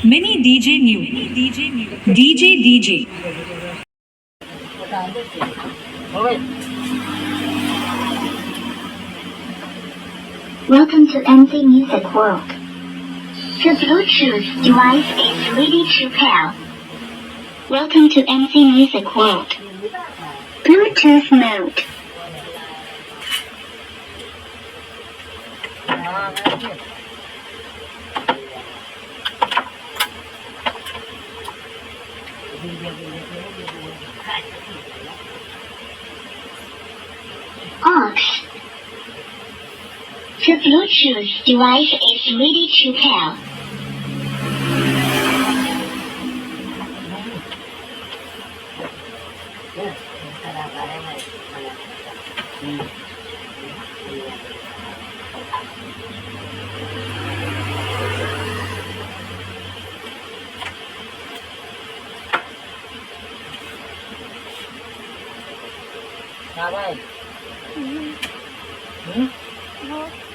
Mini DJ new. DJ DJ. Welcome to MC Music World. The Bluetooth device is ready to pair. Welcome to MC Music World. Bluetooth mode. Aux. The Bluetooth device is ready to pair. Sao đây? Aux.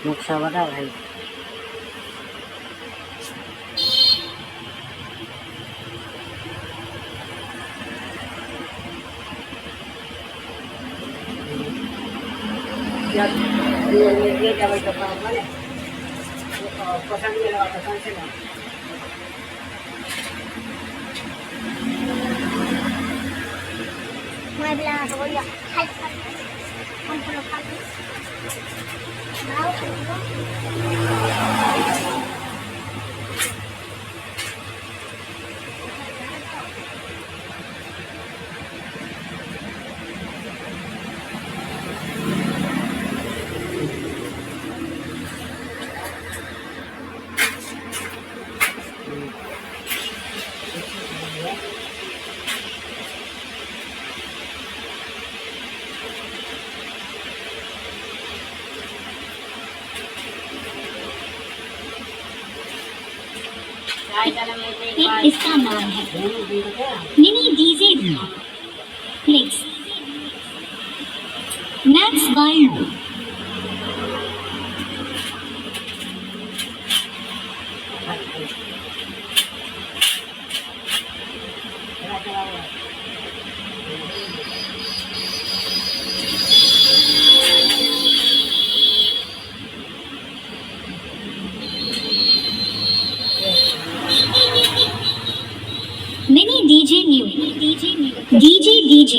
Nuksa ba daw ay? Dia jawab ke mana? Kosan dia lewat kosan sini. May bilang ako ya. Hai. Ang pulukan. इसका नाम है mini DJ plex max wide Mini DJ new. DJ DJ.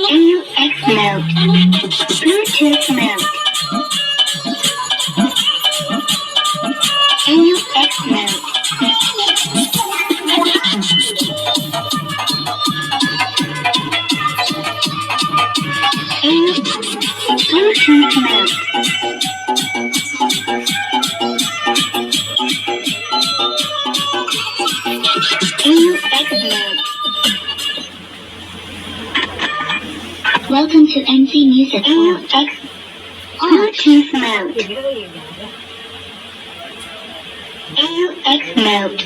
AUX mode. Bluetooth mode. AUX mode. Bluetooth mode. AUX mode. Welcome to NC Music World. Bluetooth mode. AUX mode.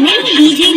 Many DJ